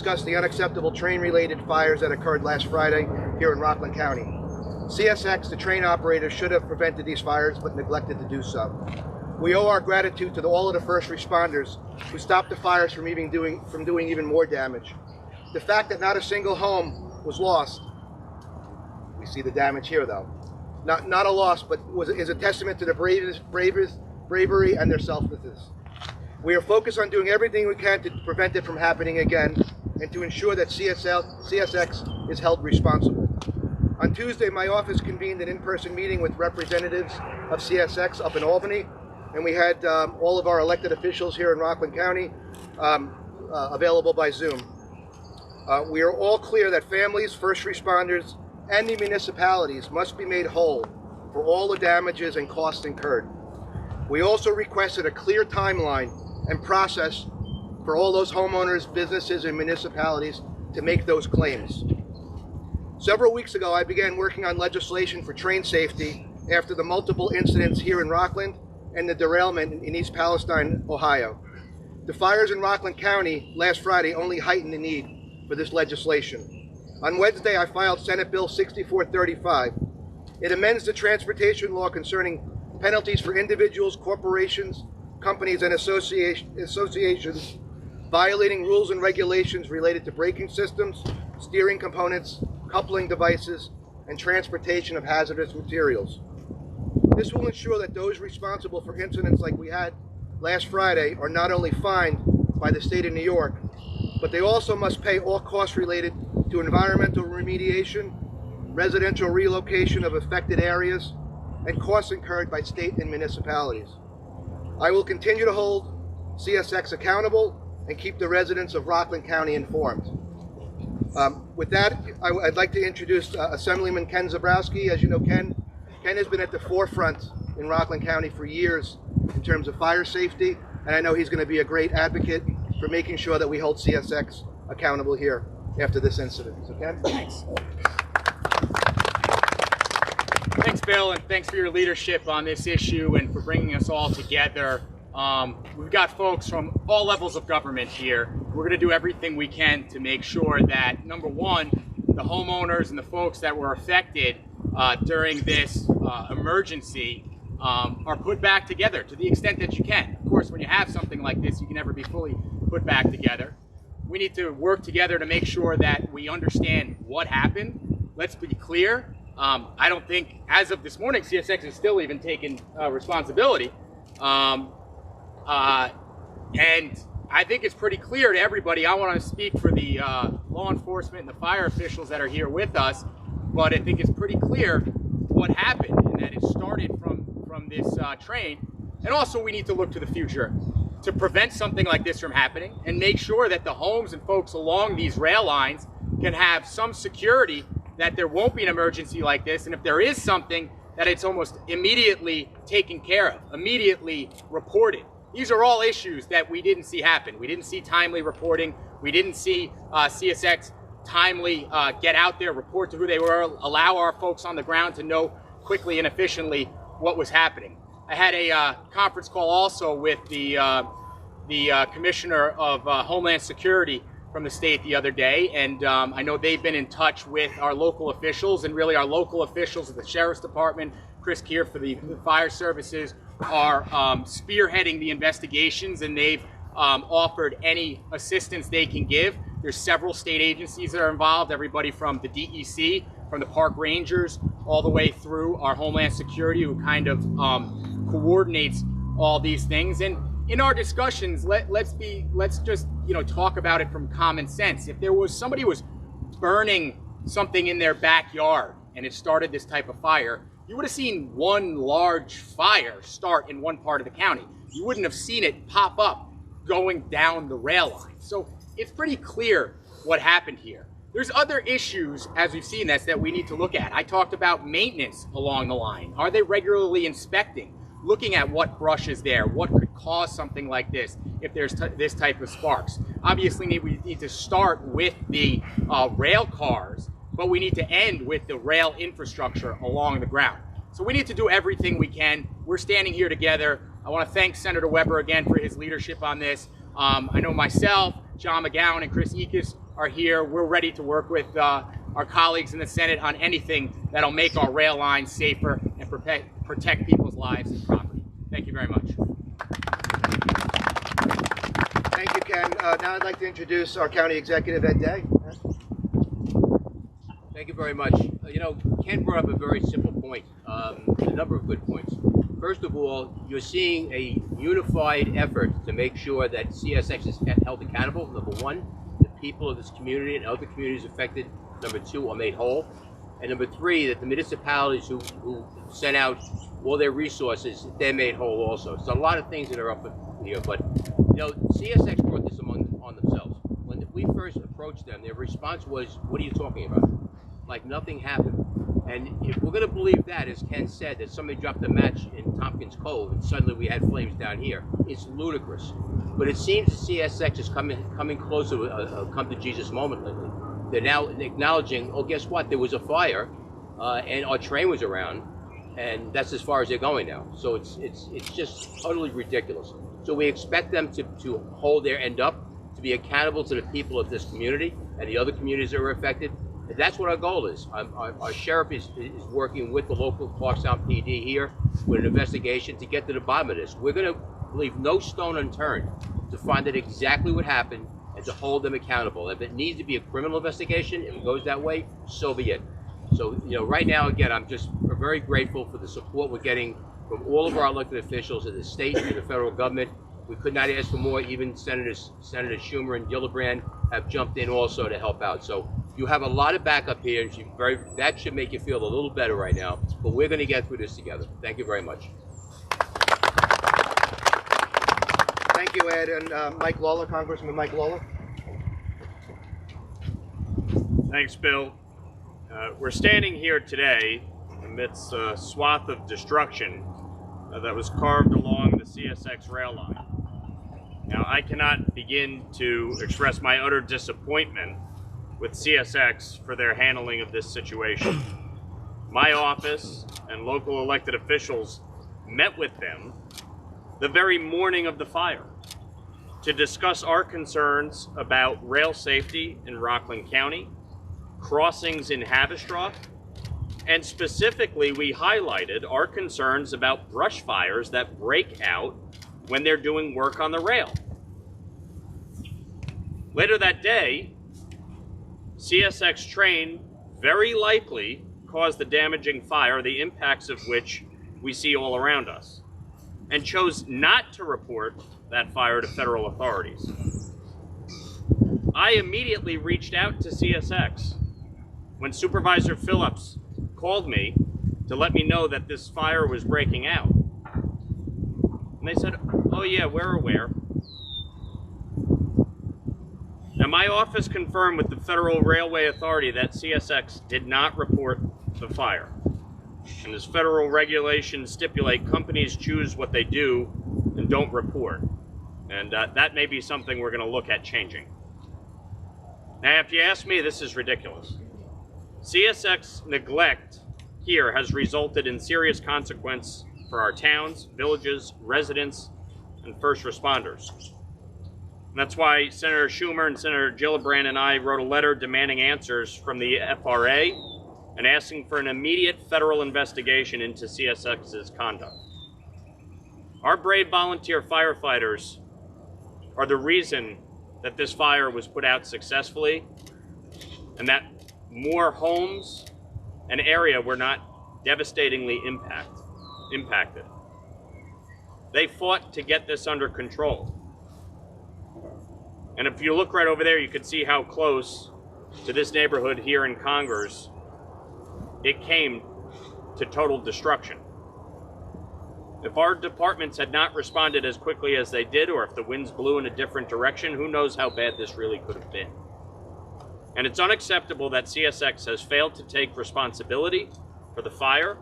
Discuss the unacceptable train-related fires that occurred last Friday here in Rockland County. CSX, the train operator, should have prevented these fires but neglected to do so. We owe our gratitude to all of the first responders who stopped the fires from doing even more damage. The fact that not a single home was lost, we see the damage here though, not a loss, but is a testament to the bravery and their selflessness. We are focused on doing everything we can to prevent it from happening again and to ensure that CSX is held responsible. On Tuesday, my office convened an in-person meeting with representatives of CSX up in Albany, and we had all of our elected officials here in Rockland County available by Zoom. We are all clear that families, first responders, and the municipalities must be made whole for all the damages and costs incurred. We also requested a clear timeline and process for all those homeowners, businesses, and municipalities to make those claims. Several weeks ago, I began working on legislation for train safety after the multiple incidents here in Rockland and the derailment in East Palestine, Ohio. The fires in Rockland County last Friday only heightened the need for this legislation. On Wednesday, I filed Senate Bill 6435. It amends the transportation law concerning penalties for individuals, corporations, companies, and associations violating rules and regulations related to braking systems, steering components, coupling devices, and transportation of hazardous materials. This will ensure that those responsible for incidents like we had last Friday are not only fined by the state of New York, but they also must pay all costs related to environmental remediation, residential relocation of affected areas, and costs incurred by state and municipalities. I will continue to hold CSX accountable and keep the residents of Rockland County informed. With that, I'd like to introduce Assemblyman Ken Zabrowski. As you know, Ken has been at the forefront in Rockland County for years in terms of fire safety, and I know he's going to be a great advocate for making sure that we hold CSX accountable here after this incident. So Ken? Thanks. Thanks, Bill, and thanks for your leadership on this issue and for bringing us all together. We've got folks from all levels of government here. We're going to do everything we can to make sure that, number one, the homeowners and the folks that were affected during this emergency are put back together to the extent that you can. Of course, when you have something like this, you can never be fully put back together. We need to work together to make sure that we understand what happened. Let's be clear. I don't think, as of this morning, CSX is still even taking responsibility. And I think it's pretty clear to everybody. I want to speak for the law enforcement and the fire officials that are here with us, but I think it's pretty clear what happened and that it started from this train. And also we need to look to the future to prevent something like this from happening and make sure that the homes and folks along these rail lines can have some security that there won't be an emergency like this, and if there is something, that it's almost immediately taken care of, immediately reported. These are all issues that we didn't see happen. We didn't see timely reporting. We didn't see CSX timely get out there, report to who they were, allow our folks on the ground to know quickly and efficiently what was happening. I had a conference call also with the Commissioner of Homeland Security from the state the other day, and I know they've been in touch with our local officials, and really our local officials at the Sheriff's Department, Chris Keir for the fire services, are spearheading the investigations, and they've offered any assistance they can give. There's several state agencies that are involved, everybody from the DEC, from the park rangers, all the way through our Homeland Security, who kind of coordinates all these things. And in our discussions, let's just talk about it from common sense. If there was somebody who was burning something in their backyard and it started this type of fire, you would have seen one large fire start in one part of the county. You wouldn't have seen it pop up going down the rail line. So it's pretty clear what happened here. There's other issues, as we've seen this, that we need to look at. I talked about maintenance along the line. Are they regularly inspecting, looking at what brush is there, what could cause something like this if there's this type of sparks? Obviously, we need to start with the rail cars, but we need to end with the rail infrastructure along the ground. So we need to do everything we can. We're standing here together. I want to thank Senator Weber again for his leadership on this. I know myself, John McGowan, and Chris Ekus are here. We're ready to work with our colleagues in the Senate on anything that'll make our rail lines safer and protect people's lives and property. Thank you very much. Thank you, Ken. Now I'd like to introduce our County Executive, Ed Day. Thank you very much. Ken brought up a very simple point, a number of good points. First of all, you're seeing a unified effort to make sure that CSX is held accountable. Number one, the people of this community and other communities affected, number two, are made whole. And number three, that the municipalities who sent out all their resources, they're made whole also. So a lot of things that are up here, but CSX brought this on themselves. When we first approached them, their response was, "What are you talking about?" Like nothing happened. And if we're going to believe that, as Ken said, that somebody dropped a match in Tompkins Cove and suddenly we had flames down here, it's ludicrous. But it seems CSX is coming closer to a come to Jesus moment lately. They're now acknowledging, oh, guess what? There was a fire, and our train was around, and that's as far as they're going now. So it's just utterly ridiculous. So we expect them to hold their end up, to be accountable to the people of this community and the other communities that were affected. And that's what our goal is. Our sheriff is working with the local Clarkstown PD here with an investigation to get to the bottom of this. We're going to leave no stone unturned to find out exactly what happened and to hold them accountable. If it needs to be a criminal investigation, if it goes that way, so be it. So, right now, again, we're very grateful for the support we're getting from all of our elected officials in the state and the federal government. We could not ask for more. Even Senator Schumer and Gillibrand have jumped in also to help out. So you have a lot of backup here. That should make you feel a little better right now. But we're going to get through this together. Thank you very much. Thank you, Ed. And Mike Lawler, Congressman Mike Lawler. Thanks, Bill. We're standing here today amidst a swath of destruction that was carved along the CSX rail line. Now, I cannot begin to express my utter disappointment with CSX for their handling of this situation. My office and local elected officials met with them the very morning of the fire to discuss our concerns about rail safety in Rockland County, crossings in Haverstraw, and specifically we highlighted our concerns about brush fires that break out when they're doing work on the rail. Later that day, CSX train very likely caused the damaging fire, the impacts of which we see all around us, and chose not to report that fire to federal authorities. I immediately reached out to CSX when Supervisor Phillips called me to let me know that this fire was breaking out. And they said, "Oh yeah, we're aware." Now my office confirmed with the Federal Railway Authority that CSX did not report the fire. And as federal regulations stipulate, companies choose what they do and don't report. And that may be something we're going to look at changing. Now, if you ask me, this is ridiculous. CSX neglect here has resulted in serious consequence for our towns, villages, residents, and first responders. And that's why Senator Schumer and Senator Gillibrand and I wrote a letter demanding answers from the FRA and asking for an immediate federal investigation into CSX's conduct. Our brave volunteer firefighters are the reason that this fire was put out successfully and that more homes and area were not devastatingly impacted. They fought to get this under control. And if you look right over there, you can see how close to this neighborhood here in Congress it came to total destruction. If our departments had not responded as quickly as they did, or if the winds blew in a different direction, who knows how bad this really could have been. And it's unacceptable that CSX has failed to take responsibility for the fire,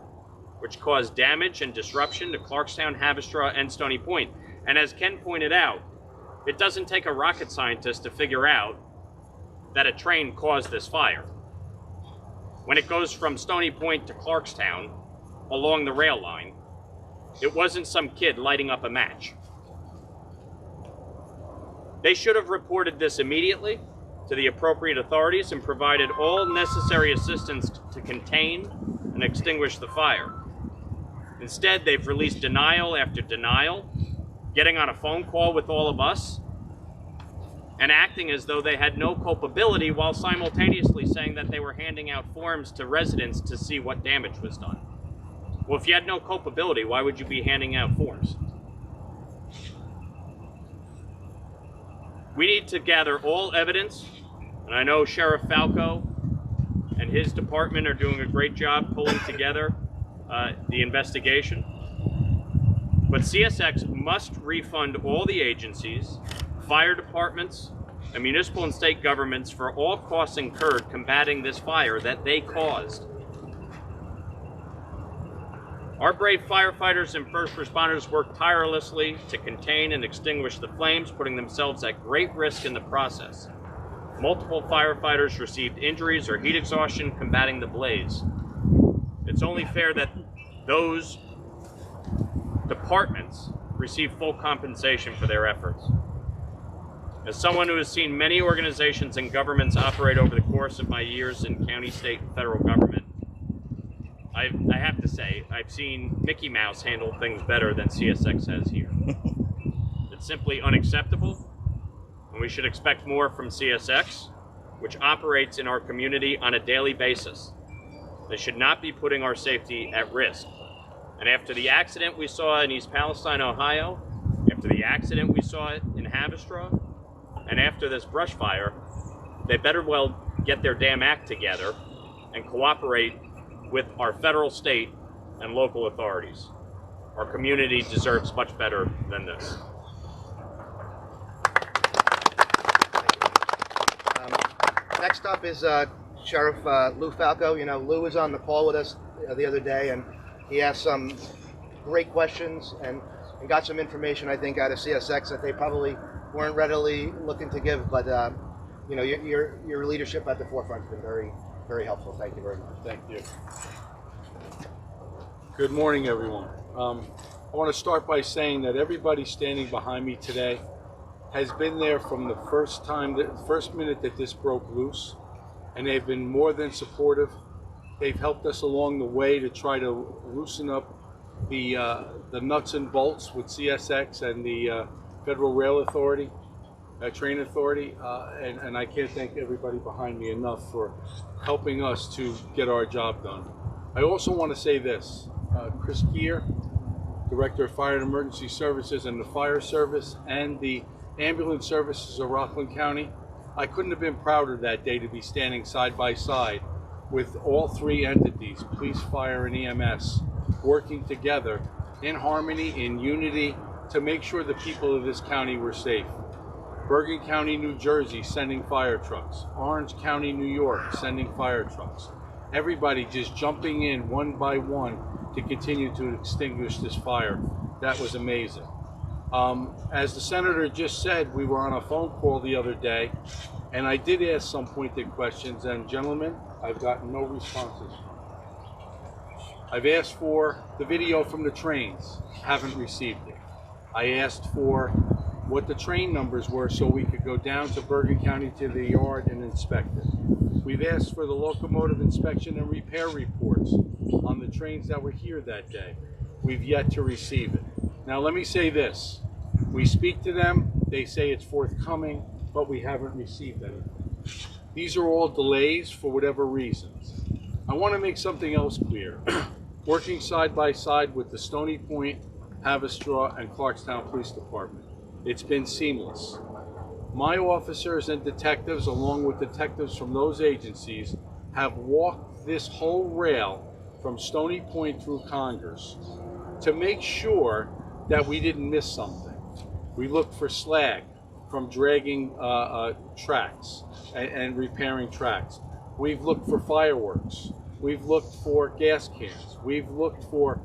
which caused damage and disruption to Clarkstown, Haverstraw, and Stony Point. And as Ken pointed out, it doesn't take a rocket scientist to figure out that a train caused this fire. When it goes from Stony Point to Clarkstown along the rail line, it wasn't some kid lighting up a match. They should have reported this immediately, to the appropriate authorities and provided all necessary assistance to contain and extinguish the fire. Instead, they've released denial after denial, getting on a phone call with all of us, and acting as though they had no culpability while simultaneously saying that they were handing out forms to residents to see what damage was done. Well, if you had no culpability, why would you be handing out forms? We need to gather all evidence, and I know Sheriff Falco and his department are doing a great job pulling together the investigation. But CSX must refund all the agencies, fire departments, and municipal and state governments for all costs incurred combating this fire that they caused. Our brave firefighters and first responders worked tirelessly to contain and extinguish the flames, putting themselves at great risk in the process. Multiple firefighters received injuries or heat exhaustion combating the blaze. It's only fair that those departments receive full compensation for their efforts. As someone who has seen many organizations and governments operate over the course of my years in county, state, and federal government, I have to say, I've seen Mickey Mouse handle things better than CSX has here. It's simply unacceptable, and we should expect more from CSX, which operates in our community on a daily basis. They should not be putting our safety at risk. And after the accident we saw in East Palestine, Ohio, after the accident we saw in Haverstraw, and after this brush fire, they better well get their damn act together and cooperate with our federal, state, and local authorities. Our community deserves much better than this. Next up is Sheriff Lou Falco. You know, Lou was on the call with us the other day, and he asked some great questions and got some information, I think, out of CSX that they probably weren't readily looking to give. But you know, your leadership at the forefront has been very, very helpful. Thank you very much. Thank you. Good morning, everyone. I want to start by saying that everybody standing behind me today has been there from the first minute that this broke loose, and they've been more than supportive. They've helped us along the way to try to loosen up the nuts and bolts with CSX and the Federal Rail Authority, Train Authority, and I can't thank everybody behind me enough for helping us to get our job done. I also want to say this, Chris Gear, Director of Fire and Emergency Services and the Fire Service and the Ambulance Services of Rockland County, I couldn't have been prouder that day to be standing side by side with all three entities, police, fire, and EMS, working together in harmony, in unity, to make sure the people of this county were safe. Bergen County, New Jersey, sending fire trucks. Orange County, New York, sending fire trucks. Everybody just jumping in one by one to continue to extinguish this fire. That was amazing. As the Senator just said, we were on a phone call the other day, and I did ask some pointed questions, and gentlemen, I've gotten no responses. I've asked for the video from the trains, haven't received it. I asked for what the train numbers were so we could go down to Bergen County to the yard and inspect it. We've asked for the locomotive inspection and repair reports on the trains that were here that day. We've yet to receive it. Now let me say this, we speak to them, they say it's forthcoming, but we haven't received anything. These are all delays for whatever reasons. I want to make something else clear. Working side by side with the Stony Point, Haverstraw, and Clarkstown Police Department, it's been seamless. My officers and detectives, along with detectives from those agencies, have walked this whole rail from Stony Point through Congress to make sure that we didn't miss something. We looked for slag from dragging tracks and repairing tracks. We've looked for fireworks. We've looked for gas cans. We've looked for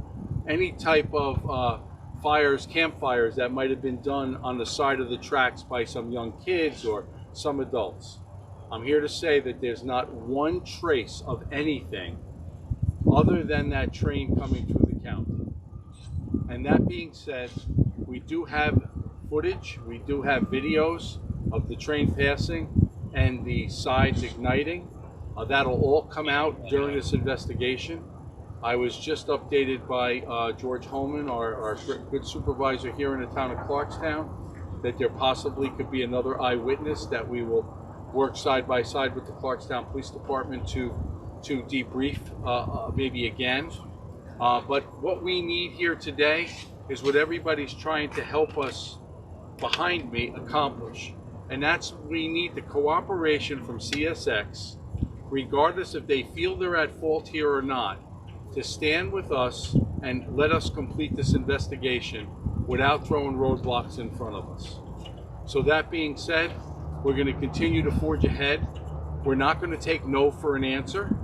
any type of fires, campfires that might have been done on the side of the tracks by some young kids or some adults. I'm here to say that there's not one trace of anything other than that train coming through the county. And that being said, we do have footage, we do have videos of the train passing. and the sides igniting. That'll all come out during this investigation. I was just updated by George Holman, our good supervisor here in the town of Clarkstown, that there possibly could be another eyewitness that we will work side by side with the Clarkstown Police Department to debrief maybe again. But what we need here today is what everybody's trying to help us behind me accomplish. And that's, we need the cooperation from CSX, regardless if they feel they're at fault here or not, to stand with us and let us complete this investigation without throwing roadblocks in front of us. So that being said, we're going to continue to forge ahead. We're not going to take no for an answer.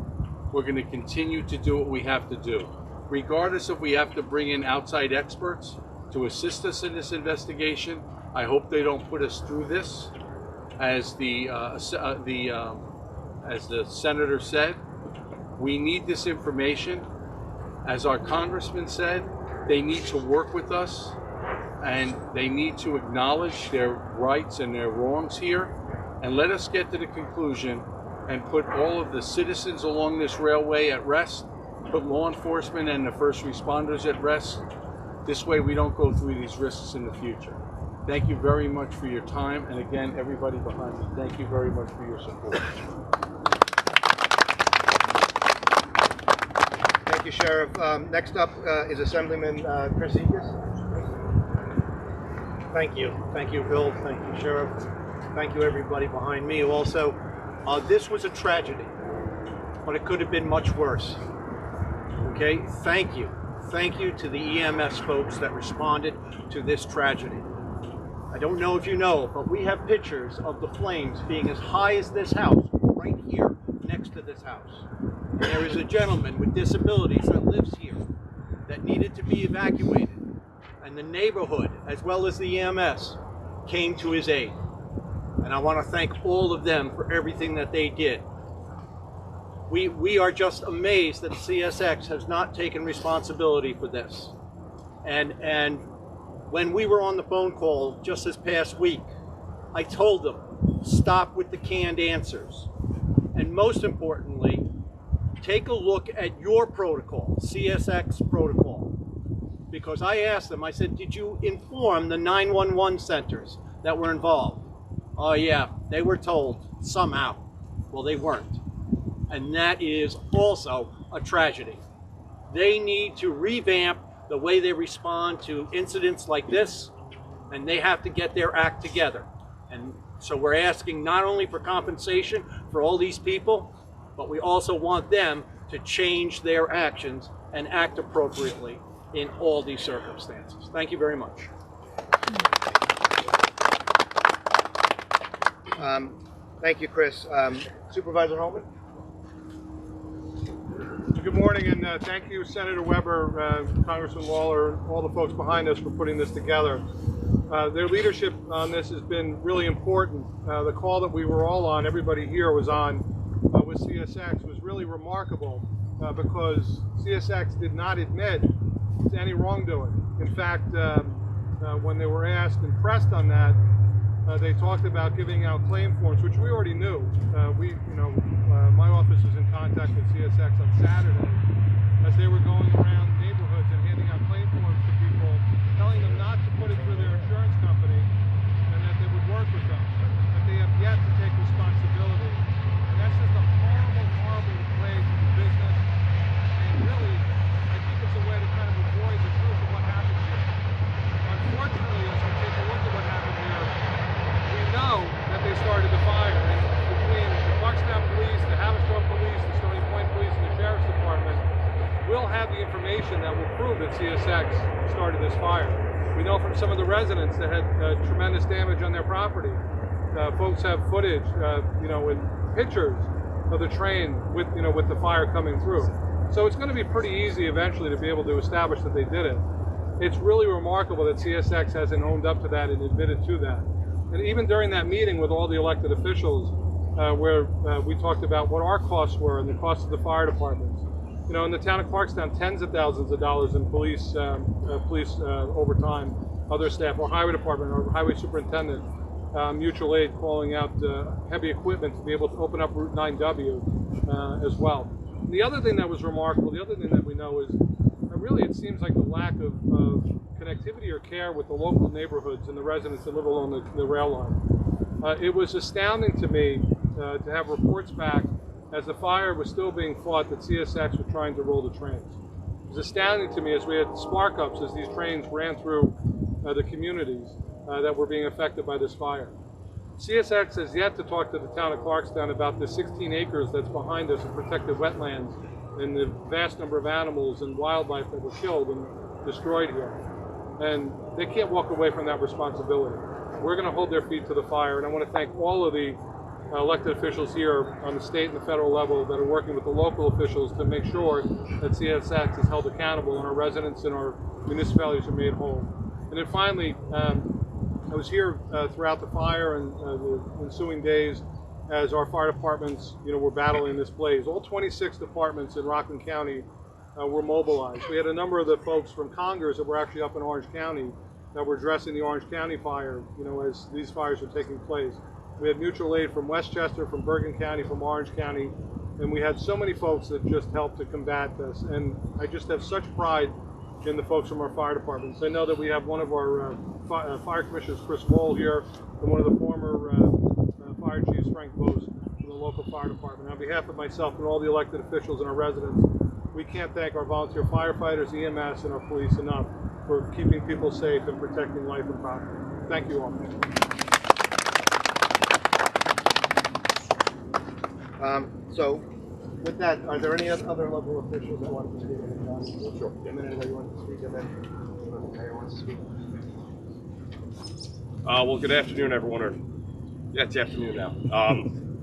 We're going to continue to do what we have to do. Regardless if we have to bring in outside experts to assist us in this investigation, I hope they don't put us through this. As the senator said, we need this information. As our congressman said, they need to work with us and they need to acknowledge their rights and their wrongs here, and let us get to the conclusion and put all of the citizens along this railway at rest, put law enforcement and the first responders at rest. This way we don't go through these risks in the future. Thank you very much for your time, and again, everybody behind me, thank you very much for your support. Thank you, Sheriff. Next up is Assemblyman Chris Ekus. Thank you. Thank you, Bill. Thank you, Sheriff. Thank you, everybody behind me. Also, this was a tragedy, but it could have been much worse. Okay? Thank you. Thank you to the EMS folks that responded to this tragedy. I don't know if you know, but we have pictures of the flames being as high as this house, right here, next to this house. And there is a gentleman with disabilities that lives here that needed to be evacuated. And the neighborhood, as well as the EMS, came to his aid. And I want to thank all of them for everything that they did. We are just amazed that CSX has not taken responsibility for this. And when we were on the phone call just this past week, I told them, stop with the canned answers. And most importantly, take a look at your protocol, CSX protocol. Because I asked them, I said, did you inform the 911 centers that were involved? Oh yeah, they were told somehow. Well, they weren't. And that is also a tragedy. They need to revamp the way they respond to incidents like this, and they have to get their act together. And so we're asking not only for compensation for all these people, but we also want them to change their actions and act appropriately in all these circumstances. Thank you very much. Thank you, Chris. Supervisor Holman? Good morning, and thank you, Senator Weber, Congressman Lawler, and all the folks behind us for putting this together. Their leadership on this has been really important. The call that we were all on, everybody here was on with CSX, was really remarkable because CSX did not admit to any wrongdoing. In fact, when they were asked and pressed on that, they talked about giving out claim forms, which we already knew. My office was in contact with CSX on Saturday as they were going around neighborhoods and handing out claim forms to people, telling them not to put it through their insurance company and that they would work with them. But they have yet to take responsibility. And that's just a horrible, horrible way to do business. And really, I think it's a way to kind of avoid the truth of what happened here. Unfortunately, as we take a look at what happened here, we know that they started the fire. And between the Clarkstown Police, the Haverstraw Police, the Stony Point Police, and the Sheriff's Department, we'll have the information that will prove that CSX started this fire. We know from some of the residents that had tremendous damage on their property. Folks have footage, with pictures of the train with the fire coming through. So it's going to be pretty easy eventually to be able to establish that they did it. It's really remarkable that CSX hasn't owned up to that and admitted to that. And even during that meeting with all the elected officials, where we talked about what our costs were and the costs of the fire departments. In the town of Clarkstown, tens of thousands of dollars in police overtime, other staff, or highway department, or highway superintendent. mutual aid calling out heavy equipment to be able to open up Route 9W as well. And the other thing that was remarkable, the other thing that we know is really it seems like the lack of connectivity or care with the local neighborhoods and the residents that live along the rail line. It was astounding to me to have reports back as the fire was still being fought that CSX were trying to roll the trains. It was astounding to me as we had spark-ups as these trains ran through the communities that were being affected by this fire. CSX has yet to talk to the town of Clarkstown about the 16 acres that's behind us of protected wetlands and the vast number of animals and wildlife that were killed and destroyed here. And they can't walk away from that responsibility. We're going to hold their feet to the fire, and I want to thank all of the elected officials here on the state and the federal level that are working with the local officials to make sure that CSX is held accountable and our residents and our municipalities are made whole. And then finally, I was here throughout the fire and the ensuing days as our fire departments, were battling this blaze. All 26 departments in Rockland County were mobilized. We had a number of the folks from Congress that were actually up in Orange County that were addressing the Orange County fire, as these fires were taking place. We had mutual aid from Westchester, from Bergen County, from Orange County, and we had so many folks that just helped to combat this. And I just have such pride in the folks from our fire departments. I know that we have one of our fire commissioners, Chris Wall, here, and one of the former fire chiefs, Frank Bose, from the local fire department. On behalf of myself and all the elected officials and our residents, we can't thank our volunteer firefighters, EMS, and our police enough for keeping people safe and protecting life and property. Thank you all. So, with that, are there any other local officials that want to speak? Sure. A minute ago you wanted to speak, and then Mayor wants to speak. Well, good afternoon, everyone. Yeah, it's afternoon now.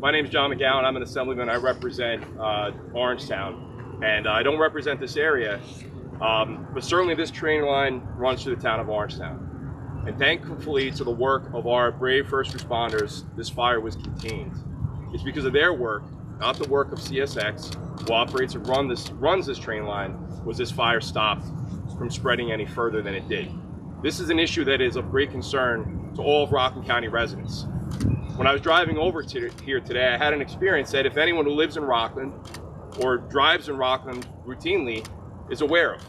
My name is John McGowan. I'm an assemblyman. I represent Orangetown, and I don't represent this area, but certainly this train line runs through the town of Orangetown. And thankfully, to the work of our brave first responders, this fire was contained. It's because of their work, not the work of CSX, who operates and runs this train line, was this fire stopped from spreading any further than it did. This is an issue that is of great concern to all of Rockland County residents. When I was driving over here today, I had an experience that if anyone who lives in Rockland or drives in Rockland routinely is aware of,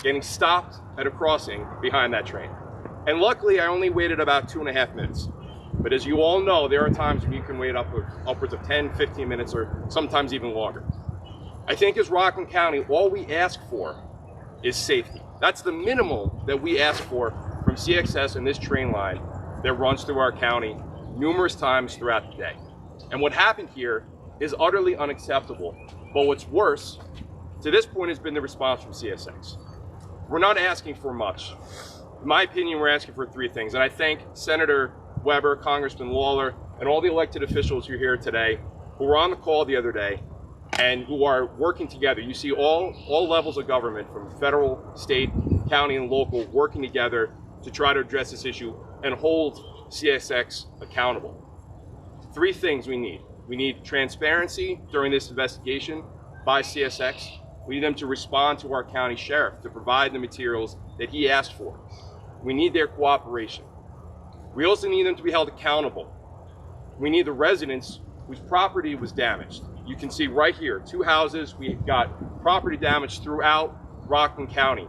getting stopped at a crossing behind that train. And luckily, I only waited about 2.5 minutes. But as you all know, there are times when you can wait upwards of 10, 15 minutes, or sometimes even longer. I think as Rockland County, all we ask for is safety. That's the minimal that we ask for from CXS and this train line that runs through our county numerous times throughout the day. And what happened here is utterly unacceptable. But what's worse, to this point, has been the response from CSX. We're not asking for much. In my opinion, we're asking for 3 things. And I thank Senator Weber, Congressman Lawler, and all the elected officials who are here today who were on the call the other day and who are working together. You see all levels of government, from federal, state, county, and local, working together to try to address this issue and hold CSX accountable. 3 things we need. We need transparency during this investigation by CSX. We need them to respond to our county sheriff to provide the materials that he asked for. We need their cooperation. We also need them to be held accountable. We need the residents whose property was damaged. You can see right here, 2 houses, we've got property damage throughout Rockland County.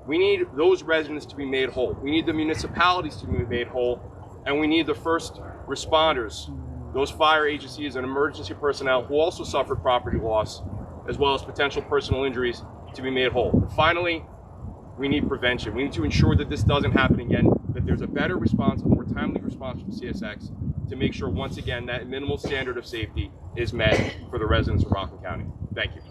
We need those residents to be made whole. We need the municipalities to be made whole, and we need the first responders, those fire agencies and emergency personnel who also suffered property loss, as well as potential personal injuries, to be made whole. And finally, we need prevention. We need to ensure that this doesn't happen again, that there's a better response, a more timely response from CSX to make sure, once again, that minimal standard of safety is met for the residents of Rockland County. Thank you.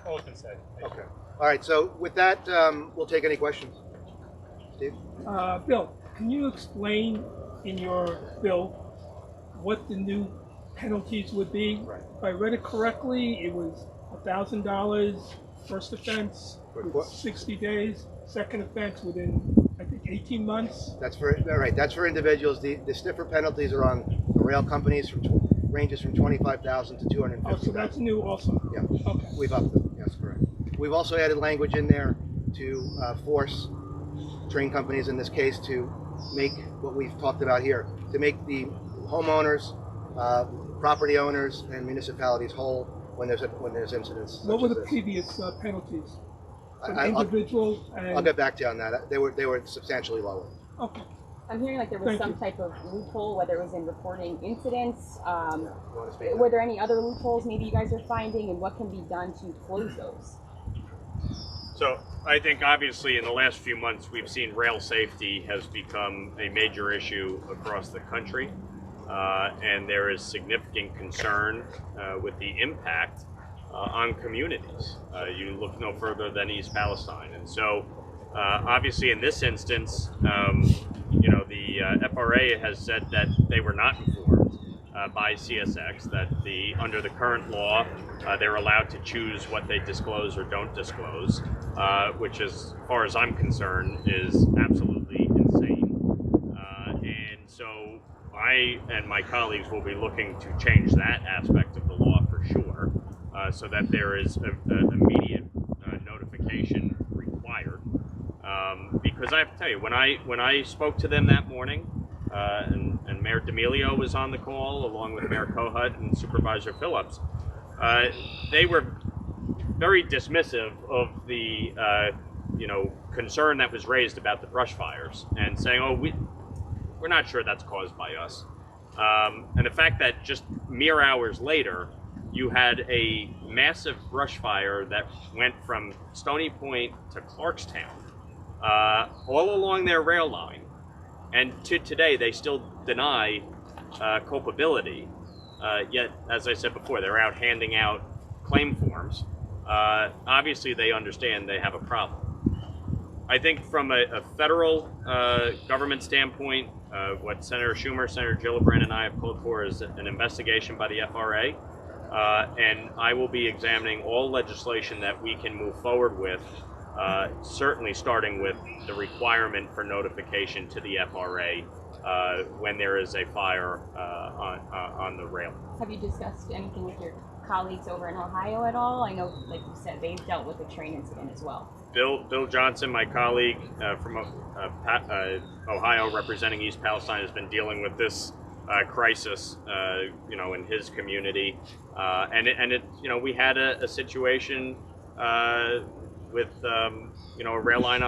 All has been said. Okay. All right, so with that, we'll take any questions. Steve? Bill, can you explain in your bill what the new penalties would be? Right. If I read it correctly, it was $1,000 first offense with 60 days, second offense within, I think, 18 months. That's for, all right, that's for individuals. The stiffer penalties are on the rail companies, ranges from $25,000 to $250,000. Oh, so that's new also? Yeah. Okay. We've upped them, yes, correct. We've also added language in there to force train companies in this case to make what we've talked about here, to make the homeowners, property owners, and municipalities whole when there's incidents. What were the this. previous penalties? For the I'll individual and... I'll get back to you on that. They were substantially lower. Okay. I'm hearing like there was Thank some you. type of loophole, whether it was in reporting incidents. You want to speak to Were that? there any other loopholes maybe you guys are finding, and what can be done to close those? So I think obviously in the last few months we've seen rail safety has become a major issue across the country, and there is significant concern with the impact on communities. You look no further than East Palestine, and so obviously in this instance, the FRA has said that they were not informed by CSX that under the current law they're allowed to choose what they disclose or don't disclose, which, as far as I'm concerned, is absolutely insane. And so I and my colleagues will be looking to change that aspect of the law for sure, so that there is immediate notification required. Because I have to tell you, when I spoke to them that morning, and Mayor D'Amelio was on the call along with Mayor Kohut and Supervisor Phillips, they were very dismissive of the concern that was raised about the brush fires and saying, "Oh, we're not sure that's caused by us." And the fact that just mere hours later, you had a massive brush fire that went from Stony Point to Clarkstown, all along their rail line. And to today, they still deny culpability. Yet, as I said before, they're out handing out claim forms. Obviously, they understand they have a problem. I think from a federal government standpoint, what Senator Schumer, Senator Gillibrand, and I have called for is an investigation by the FRA. And I will be examining all legislation that we can move forward with, certainly starting with the requirement for notification to the FRA when there is a fire on the rail. Have you discussed anything with your colleagues over in Ohio at all? I know, like you said, they've dealt with a train incident as well. Bill Johnson, my colleague from Ohio representing East Palestine, has been dealing with this crisis, in his community, we had a situation with a rail line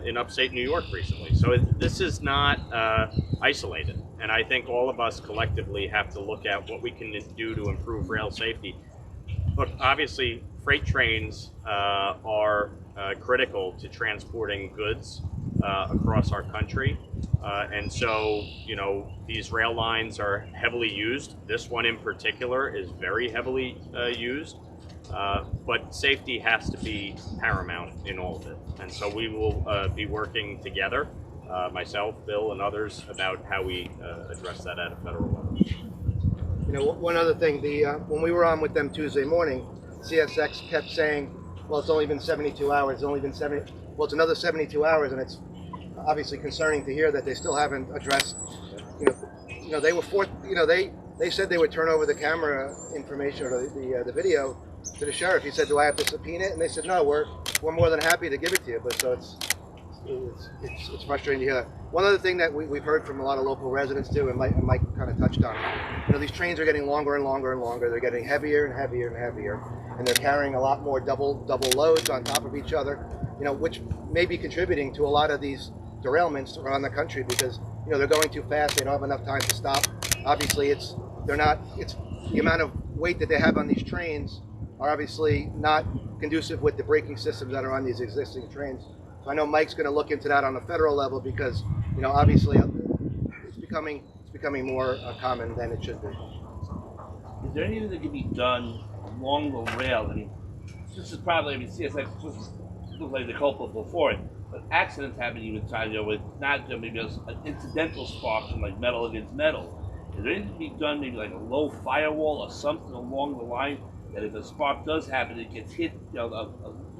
in upstate New York recently. So this is not isolated, and I think all of us collectively have to look at what we can do to improve rail safety. Look, obviously, freight trains are critical to transporting goods across our country. And so, these rail lines are heavily used. This one in particular is very heavily used. But safety has to be paramount in all of it. And so we will be working together, myself, Bill, and others, about how we address that at a federal level. One other thing, when we were on with them Tuesday morning, CSX kept saying, well, it's only been 72 hours, it's only been 70, well, it's another 72 hours, and it's obviously concerning to hear that they still haven't addressed, they were they said they would turn over the camera information or the video to the sheriff. He said, do I have to subpoena it? And they said, no, we're more than happy to give it to you. But so it's frustrating to hear that. One other thing that we've heard from a lot of local residents too, and Mike kind of touched on it, these trains are getting longer and longer and longer. They're getting heavier and heavier and heavier, and they're carrying a lot more double loads on top of each other, which may be contributing to a lot of these derailments around the country because, they're going too fast. They don't have enough time to stop. Obviously, it's the amount of weight that they have on these trains are obviously not conducive with the braking systems that are on these existing trains. So I know Mike's going to look into that on a federal level because, obviously it's becoming more common than it should be. Is there anything that can be done along the rail? I mean, this is probably, CSX looks like the culprit for it, but accidents happen even times with not maybe an incidental spark from like metal against metal. Is there anything to be done, maybe like a low firewall or something along the line, that if a spark does happen, it gets hit, a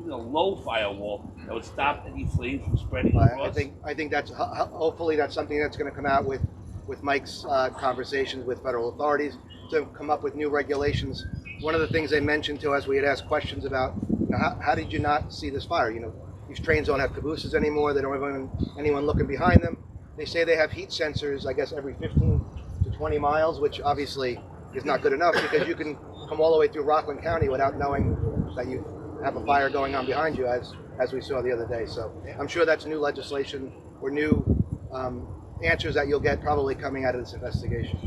low firewall that would stop any flames from spreading across? I think that's hopefully that's something that's going to come out with Mike's conversations with federal authorities to come up with new regulations. One of the things they mentioned to us, we had asked questions about, how did you not see this fire? These trains don't have cabooses anymore. They don't have anyone looking behind them. They say they have heat sensors, I guess, every 15 to 20 miles, which obviously is not good enough because you can come all the way through Rockland County without knowing that you have a fire going on behind you, as we saw the other day. So I'm sure that's new legislation or new answers that you'll get probably coming out of this investigation.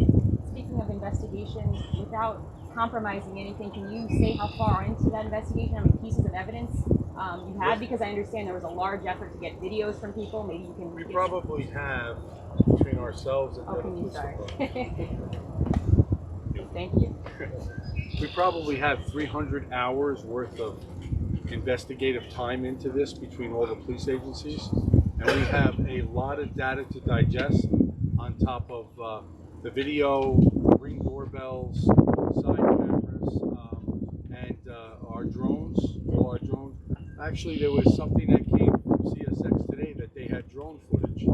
Speaking of investigation, without compromising anything, can you say how far into that investigation, how many pieces of evidence you had? Because I understand there was a large effort to get videos from people. Maybe you can. We probably have, between ourselves and the can other you police sorry. Thank you. We probably have 300 hours worth of investigative time into this between all the police agencies, and we have a lot of data to digest on top of the video, Ring doorbells, side cameras, and our drones, all our drones. Actually, there was something that came from CSX today that they had drone footage.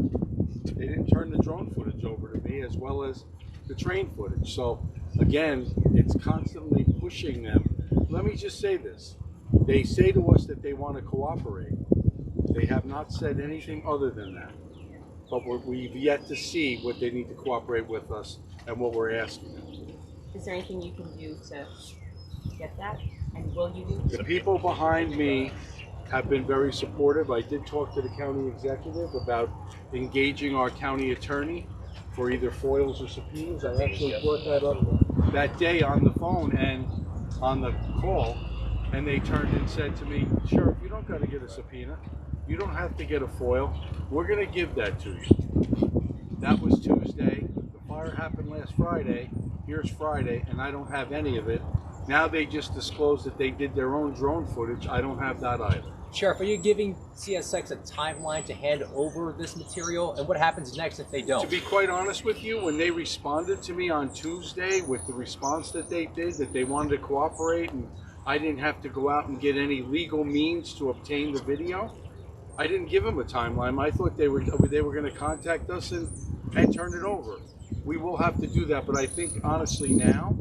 They didn't turn the drone footage over to me, as well as the train footage. So again, it's constantly pushing them. Let me just say this. They say to us that they want to cooperate. They have not said anything other than that. But we've yet to see what they need to cooperate with us and what we're asking them. Is there anything you can do to get that? And will you do? The people behind me have been very supportive. I did talk to the county executive about engaging our county attorney for either foils or subpoenas. I actually brought that up that day on the phone and on the call, and they turned and said to me, Sheriff, you don't got to get a subpoena. You don't have to get a foil. We're going to give that to you. That was Tuesday. The fire happened last Friday. Here's Friday, and I don't have any of it. Now they just disclosed that they did their own drone footage. I don't have that either. Sheriff, are you giving CSX a timeline to hand over this material? And what happens next if they don't? To be quite honest with you, when they responded to me on Tuesday with the response that they did, that they wanted to cooperate and I didn't have to go out and get any legal means to obtain the video, I didn't give them a timeline. I thought they were going to contact us and turn it over. We will have to do that, but I think honestly now,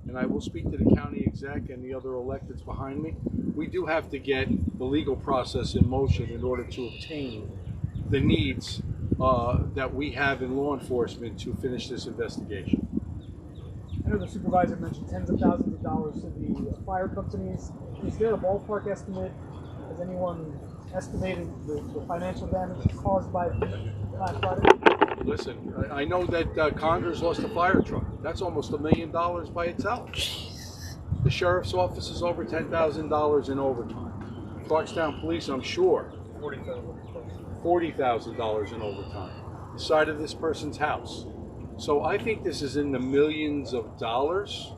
and I will speak to the county exec and the other electeds behind me, we do have to get the legal process in motion in order to obtain the needs that we have in law enforcement to finish this investigation. I know the supervisor mentioned tens of thousands of dollars to the fire companies. Is there a ballpark estimate? Has anyone estimated the financial damage caused by last Friday? Listen, I know that Congress lost a fire truck. That's almost $1 million by itself. The sheriff's office is over $10,000 in overtime. Clarkstown Police, I'm sure, $40,000 in overtime. The side of this person's house. So I think this is in the millions of dollars,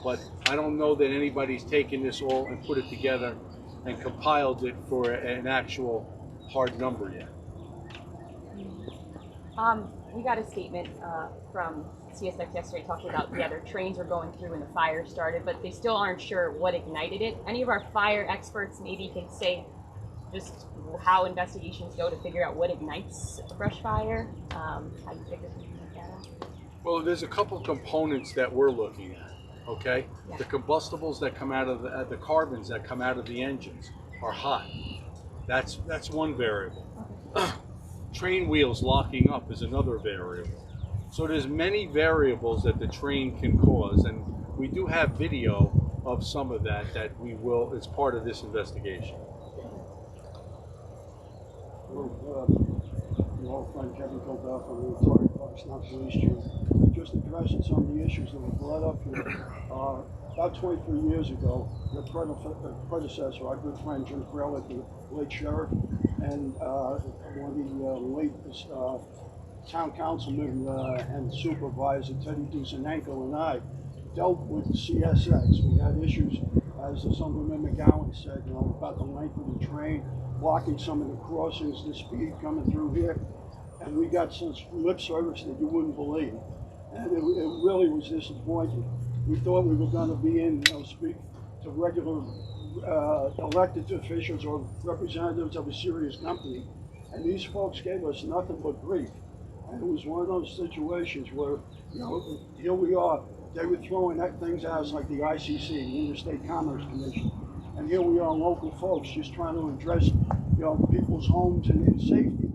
but I don't know that anybody's taken this all and put it together and compiled it for an actual hard number yet. We got a statement from CSX yesterday talking about their trains were going through when the fire started, but they still aren't sure what ignited it. Any of our fire experts maybe can say just how investigations go to figure out what ignites a brush fire? How you figure something like that out? Well, there's a couple components that we're looking at, okay? Yeah. The combustibles that come out of the carbons that come out of the engines are hot. That's one variable. Okay. Train wheels locking up is another variable. So there's many variables that the train can cause, and we do have video of some of that we will, as part of this investigation. Hello, friend Kevin Cobell from the retired Clarkstown Police Chief. Just addressing some of the issues that were brought up here. About 23 years ago, your predecessor, our good friend Jim Frelick, the late sheriff, and one of the late town councilman and supervisor, Teddy DeSanenko, and I dealt with CSX. We had issues, as Assemblyman McGowan said, about the length of the train, blocking some of the crossings, the speed coming through here. And we got some lip service that you wouldn't believe. And it really was disappointing. We thought we were going to be in, speak to regular elected officials or representatives of a serious company. And these folks gave us nothing but grief. And it was one of those situations where, here we are. They were throwing things at us like the ICC, the Interstate Commerce Commission. And here we are, local folks, just trying to address people's homes and safety,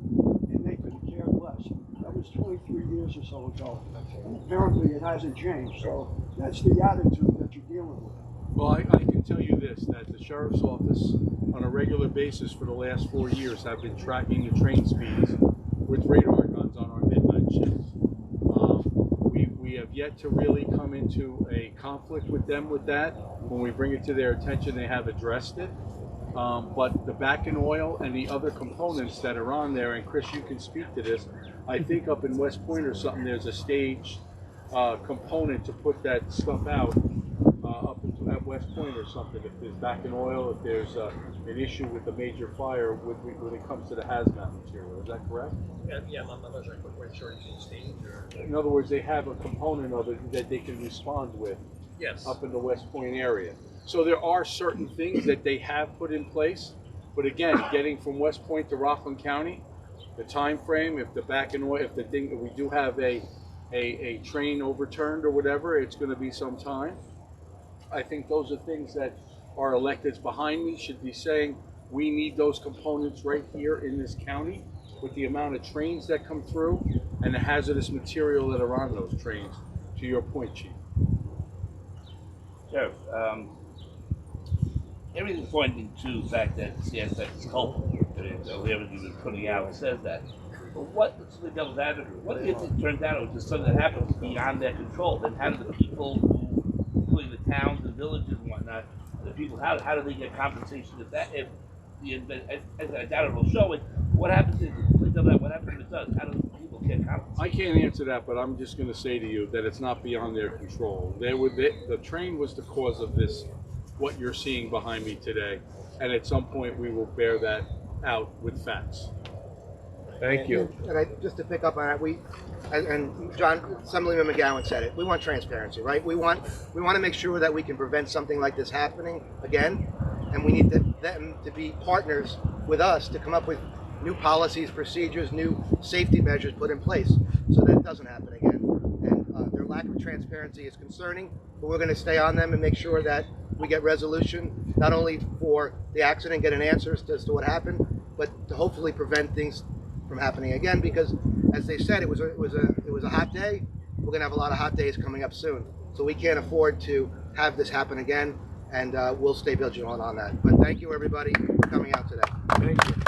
and they could have cared less. That was 23 years or so ago. And apparently it hasn't changed. So that's the attitude that you're dealing with. Well, I can tell you this, that the Sheriff's Office on a regular basis for the last 4 years have been tracking the train speeds with radar guns on our midnight shifts. We have yet to really come into a conflict with them with that. When we bring it to their attention, they have addressed it. But the back and oil and the other components that are on there, and Chris, you can speak to this, I think up in West Point or something, there's a staged component to put that stuff out up at West Point or something. If there's back and oil, if there's an issue with a major fire when it comes to the hazmat material, is that correct? Yeah, I'm not quite sure you can stage or... In other words, they have a component of it that they can respond with. Yes. Up in the West Point area. So there are certain things that they have put in place, but again, getting from West Point to Rockland County, the time frame, if the back and oil, if the thing, if we do have a train overturned or whatever, it's going to be some time. I think those are things that our electeds behind me should be saying, we need those components right here in this county with the amount of trains that come through and the hazardous material that are on those trains, to your point, Chief. Sheriff, everything's pointing to the fact that CSX is culpable. Everything that's putting out says that. But what's the devil's advocate? What if it turns out it was just something that happens beyond their control? Then how do the people, including the towns and villages and whatnot, the people, how do they get compensation if that, if I doubt it will show it, what happens if it does? How do people get compensated? I can't answer that, but I'm just going to say to you that it's not beyond their control. The train was the cause of this, what you're seeing behind me today, and at some point we will bear that out with facts. Thank you. And just to pick up on that, and John, Assemblyman McGowan said it, we want transparency, right? We want to make sure that we can prevent something like this happening again, and we need them to be partners with us to come up with new policies, procedures, new safety measures put in place so that it doesn't happen again. And their lack of transparency is concerning, but we're going to stay on them and make sure that we get resolution, not only for the accident, get an answer as to what happened, but to hopefully prevent things from happening again. Because, as they said, it was a hot day. We're going to have a lot of hot days coming up soon, so we can't afford to have this happen again. And we'll stay vigilant on that. But thank you, everybody, for coming out today. Thank you.